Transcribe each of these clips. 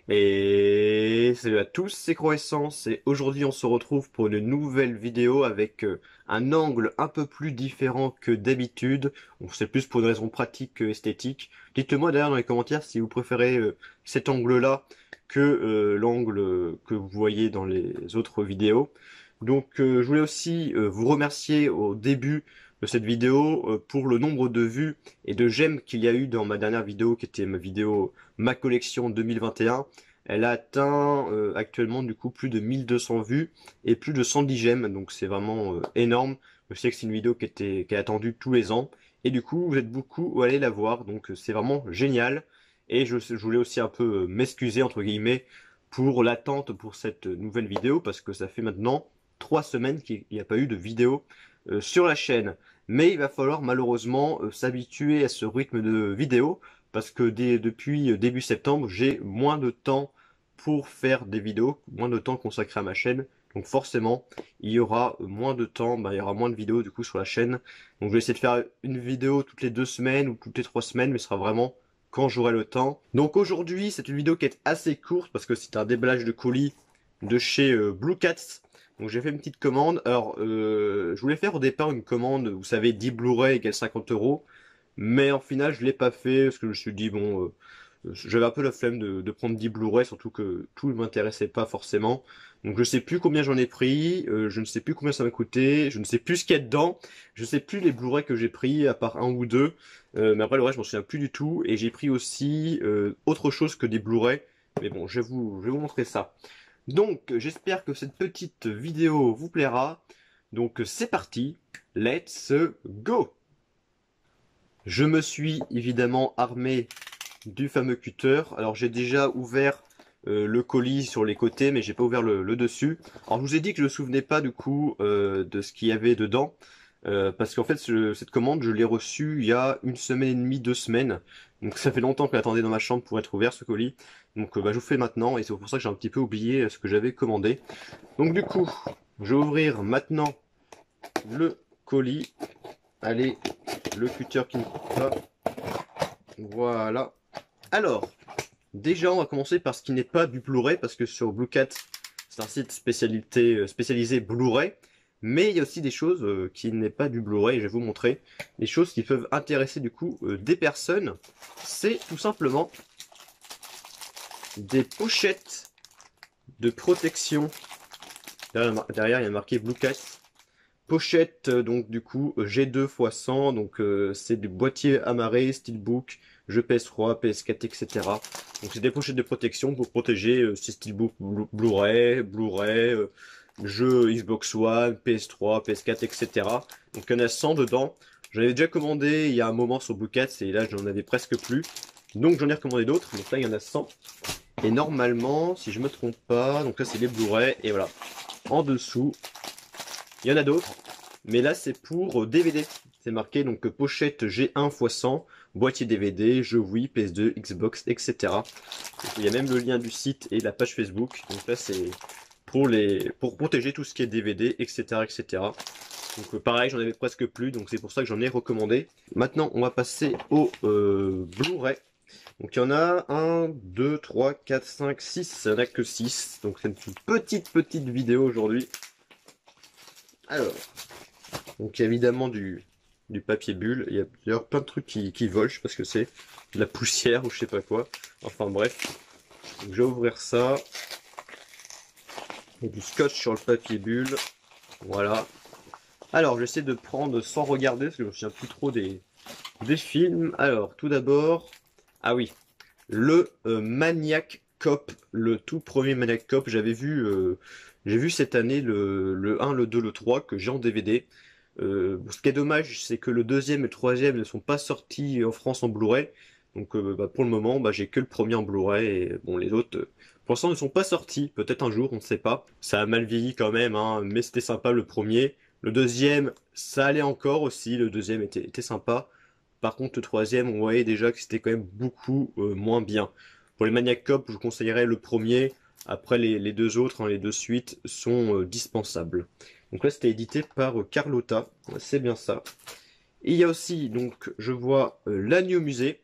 Et salut à tous, c'est Croissance et aujourd'hui on se retrouve pour une nouvelle vidéo avec un angle un peu plus différent que d'habitude. On sait plus pour une raison pratique que esthétique. Dites-moi d'ailleurs dans les commentaires si vous préférez cet angle-là que l'angle que vous voyez dans les autres vidéos. Donc je voulais aussi vous remercier au début de cette vidéo pour le nombre de vues et de j'aime qu'il y a eu dans ma dernière vidéo qui était ma vidéo Ma collection 2021. Elle a atteint actuellement du coup plus de 1200 vues et plus de 110 j'aime, donc c'est vraiment énorme. Je sais que c'est une vidéo qui est attendue tous les ans et du coup vous êtes beaucoup à aller la voir, donc c'est vraiment génial. Et je voulais aussi un peu m'excuser entre guillemets pour l'attente pour cette nouvelle vidéo parce que ça fait maintenant 3 semaines qu'il n'y a pas eu de vidéo sur la chaîne. Mais il va falloir malheureusement s'habituer à ce rythme de vidéo parce que depuis début septembre, j'ai moins de temps pour faire des vidéos, moins de temps consacré à ma chaîne. Donc forcément, il y aura moins de temps, il y aura moins de vidéos du coup sur la chaîne. Donc je vais essayer de faire une vidéo toutes les 2 semaines ou toutes les 3 semaines, mais ce sera vraiment quand j'aurai le temps. Donc aujourd'hui, c'est une vidéo qui est assez courte parce que c'est un déballage de colis de chez Blue Cats. Donc j'ai fait une petite commande. Alors je voulais faire au départ une commande, vous savez, 10 Blu-ray égale 50 euros. Mais en final, je l'ai pas fait parce que je me suis dit, bon, j'avais un peu la flemme de prendre 10 Blu-ray, surtout que tout ne m'intéressait pas forcément. Donc je sais plus combien j'en ai pris, je ne sais plus combien ça m'a coûté, je ne sais plus ce qu'il y a dedans, je sais plus les Blu-ray que j'ai pris, à part un ou deux. Mais après le reste, je m'en souviens plus du tout. Et j'ai pris aussi autre chose que des Blu-ray. Mais bon, je vais vous montrer ça. Donc j'espère que cette petite vidéo vous plaira. Donc c'est parti, let's go! Je me suis évidemment armé du fameux cutter. Alors j'ai déjà ouvert le colis sur les côtés, mais j'ai pas ouvert le dessus. Alors je vous ai dit que je ne me souvenais pas du coup de ce qu'il y avait dedans, parce qu'en fait cette commande je l'ai reçue il y a une semaine et demie, 2 semaines. Donc ça fait longtemps qu'elle attendait dans ma chambre pour être ouvert ce colis. Donc je vous fais maintenant et c'est pour ça que j'ai un petit peu oublié ce que j'avais commandé. Donc du coup, je vais ouvrir maintenant le colis. Allez, le cutter qui ne coupe pas. Voilà. Alors, déjà, on va commencer par ce qui n'est pas du Blu-ray, parce que sur Blue Cat, c'est un site spécialisé Blu-ray. Mais il y a aussi des choses qui n'est pas du Blu-ray, je vais vous montrer. Des choses qui peuvent intéresser du coup des personnes. C'est tout simplement des pochettes de protection. Derrière, il y a marqué Blue Cat. Pochette donc du coup G2 x 100, donc c'est du boîtier amarré, steelbook, jeu PS3, PS4, etc. Donc c'est des pochettes de protection pour protéger ces steelbook Blu-ray, jeux Xbox One, PS3, PS4, etc. Donc il y en a 100 dedans. J'en avais déjà commandé il y a un moment sur Blue Cat et là j'en avais presque plus. Donc j'en ai recommandé d'autres, donc là il y en a 100. Et normalement, si je me trompe pas, donc là c'est les Blu-ray et voilà. En dessous, il y en a d'autres, mais là c'est pour DVD. C'est marqué donc pochette G1 x 100, boîtier DVD, jeux Wii, PS2, Xbox, etc. Donc, il y a même le lien du site et la page Facebook. Donc là c'est pour protéger tout ce qui est DVD, etc., etc. Donc pareil, j'en avais presque plus, donc c'est pour ça que j'en ai recommandé. Maintenant, on va passer au Blu-ray. Donc il y en a 1, 2, 3, 4, 5, 6. Il n'y en a que 6. Donc c'est une petite vidéo aujourd'hui. Alors, donc il y a évidemment du papier bulle. Il y a d'ailleurs plein de trucs qui volent, je sais pas ce que c'est. De la poussière ou je sais pas quoi. Enfin bref. Donc, je vais ouvrir ça. Il y a du scotch sur le papier bulle. Voilà. Alors j'essaie de prendre sans regarder, parce que je me souviens plus trop des films. Alors tout d'abord, ah oui, le Maniac Cop, le tout premier Maniac Cop. J'ai vu cette année le 1, le 2, le 3 que j'ai en DVD. Ce qui est dommage, c'est que le deuxième et le troisième ne sont pas sortis en France en Blu-ray. Donc pour le moment, j'ai que le premier en Blu-ray et bon les autres, pour l'instant, ne sont pas sortis. Peut-être un jour, on ne sait pas. Ça a mal vieilli quand même, hein, mais c'était sympa le premier. Le deuxième, ça allait encore aussi. Le deuxième était sympa. Par contre, le troisième, on voyait déjà que c'était quand même beaucoup moins bien. Pour les Maniac Cop, je vous conseillerais le premier. Après, les deux autres, hein, les deux suites, sont dispensables. Donc là, c'était édité par Carlotta. C'est bien ça. Et il y a aussi, donc, je vois l'Agneau Musée,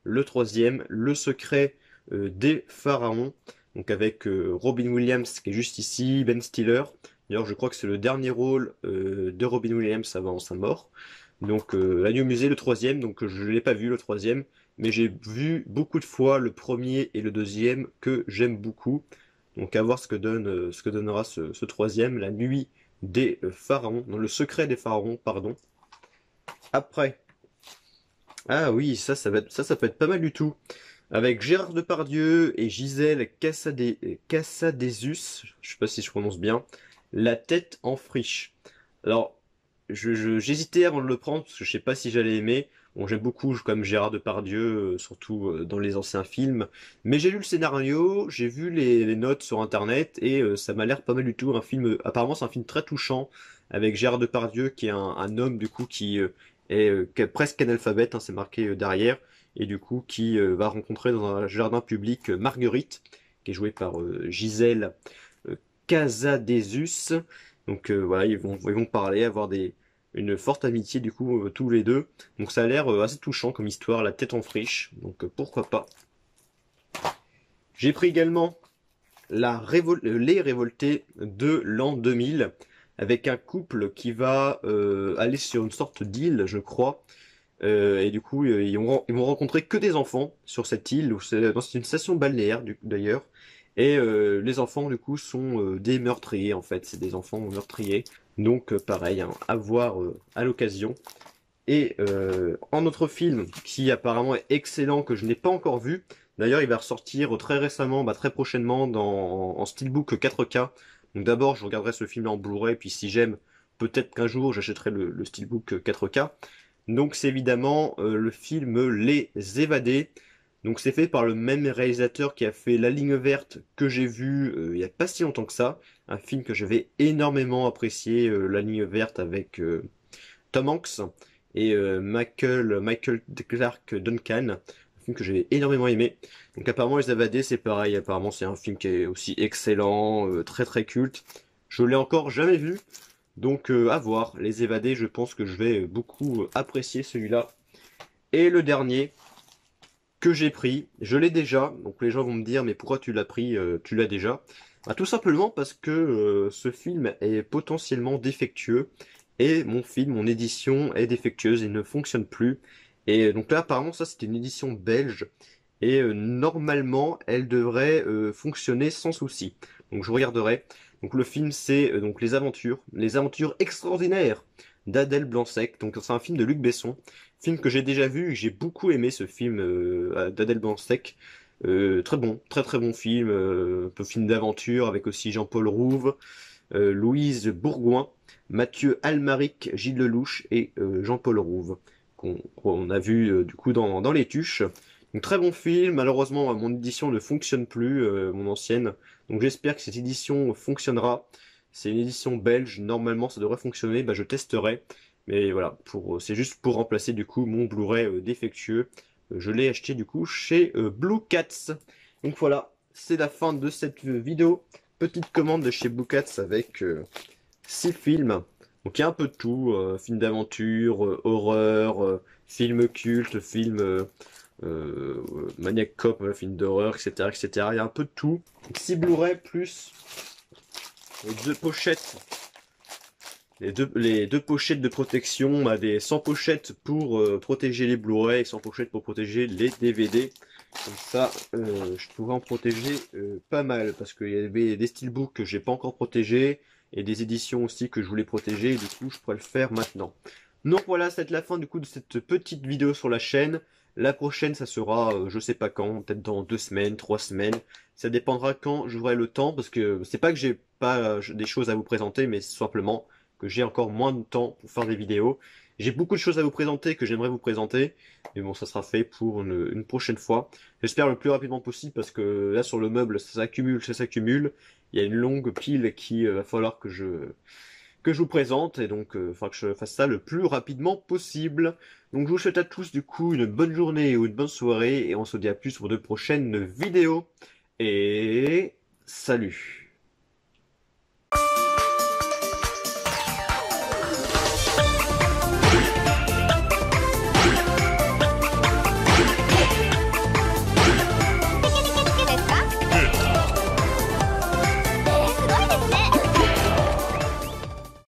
le troisième, Le Secret des pharaons, donc avec Robin Williams qui est juste ici, Ben Stiller. D'ailleurs, je crois que c'est le dernier rôle de Robin Williams avant sa mort. Donc l'Agneau Musée, le troisième, donc je ne l'ai pas vu le troisième, mais j'ai vu beaucoup de fois le premier et le deuxième que j'aime beaucoup. Donc à voir ce que donnera ce troisième, La Nuit des Pharaons, non, Le Secret des Pharaons, pardon. Après, ah oui, ça peut être pas mal du tout. Avec Gérard Depardieu et Gisèle Cassadesus, je sais pas si je prononce bien, La tête en friche. Alors, j'hésitais avant de le prendre parce que je sais pas si j'allais aimer. Bon, j'aime beaucoup comme Gérard Depardieu, surtout dans les anciens films. Mais j'ai lu le scénario, j'ai vu les notes sur internet et ça m'a l'air pas mal du tout. Un film, apparemment, c'est un film très touchant avec Gérard Depardieu qui est un homme du coup qui est presque analphabète, hein, c'est marqué derrière, et du coup qui va rencontrer dans un jardin public Marguerite, qui est jouée par Gisèle euh, Casadesus. Donc voilà, ils vont parler, avoir une forte amitié du coup tous les deux. Donc ça a l'air assez touchant comme histoire, la tête en friche. Donc pourquoi pas. J'ai pris également Les Révoltés de l'an 2000 avec un couple qui va aller sur une sorte d'île, je crois. Et du coup, ils vont rencontrer que des enfants sur cette île, où c'est une station balnéaire d'ailleurs. Et les enfants, du coup, sont des meurtriers, en fait. C'est des enfants meurtriers. Donc, pareil, hein, à voir à l'occasion. Et un autre film qui apparemment est excellent, que je n'ai pas encore vu. D'ailleurs, il va ressortir très récemment, très prochainement, en Steelbook 4K. Donc d'abord, je regarderai ce film en Blu-ray, puis si j'aime, peut-être qu'un jour, j'achèterai le Steelbook 4K. Donc c'est évidemment le film Les Évadés. Donc c'est fait par le même réalisateur qui a fait La Ligne Verte que j'ai vu il n'y a pas si longtemps que ça. Un film que j'avais énormément apprécié, La Ligne Verte avec Tom Hanks et Michael Clark Duncan. Un film que j'avais énormément aimé. Donc apparemment Les Évadés c'est pareil, apparemment c'est un film qui est aussi excellent, très très culte. Je l'ai encore jamais vu, donc à voir, Les Évadés, je pense que je vais beaucoup apprécier celui-là. Et le dernier que j'ai pris, je l'ai déjà, donc les gens vont me dire mais pourquoi tu l'as pris, tu l'as déjà? Tout simplement parce que ce film est potentiellement défectueux et mon film, mon édition est défectueuse et ne fonctionne plus. Et donc là apparemment ça c'était une édition belge et normalement elle devrait fonctionner sans souci. Donc je regarderai. Donc le film c'est donc les aventures extraordinaires d'Adèle Blanc-Sec. Donc c'est un film de Luc Besson, film que j'ai déjà vu et j'ai beaucoup aimé ce film d'Adèle Blanc-Sec. Très bon, très très bon film, un peu film d'aventure avec aussi Jean-Paul Rouve, Louise Bourgoin, Mathieu Almaric, Gilles Lelouch et Jean-Paul Rouve qu'on a vu du coup dans Les Tuches. Donc très bon film, malheureusement mon édition ne fonctionne plus, mon ancienne, donc j'espère que cette édition fonctionnera. C'est une édition belge, normalement ça devrait fonctionner, je testerai. Mais voilà, c'est juste pour remplacer du coup mon Blu-ray défectueux. Je l'ai acheté du coup chez Blue Cats. Donc voilà, c'est la fin de cette vidéo. Petite commande de chez Blue Cats avec 6 films. Donc il y a un peu de tout, film d'aventure, horreur, film culte, film Maniac Cop, film d'horreur, etc., etc. Il y a un peu de tout. 6 Blu-ray plus les deux pochettes. Les deux pochettes de protection, des 100 pochettes pour protéger les Blu-ray et 100 pochettes pour protéger les DVD. Comme ça, je pourrais en protéger pas mal parce qu'il y avait des steelbooks que j'ai pas encore protégés et des éditions aussi que je voulais protéger. Et du coup, je pourrais le faire maintenant. Donc voilà, c'est la fin du coup de cette petite vidéo sur la chaîne. La prochaine, ça sera, je sais pas quand, peut-être dans 2 semaines, 3 semaines. Ça dépendra quand j'aurai le temps parce que c'est pas que j'ai pas des choses à vous présenter, mais c'est simplement que j'ai encore moins de temps pour faire des vidéos. J'ai beaucoup de choses à vous présenter que j'aimerais vous présenter, mais bon, ça sera fait pour une prochaine fois. J'espère le plus rapidement possible parce que là sur le meuble, ça s'accumule, ça s'accumule. Il y a une longue pile qui va falloir que je vous présente et donc enfin que je fasse ça le plus rapidement possible. Donc je vous souhaite à tous du coup une bonne journée ou une bonne soirée et on se dit à plus pour de prochaines vidéos et salut.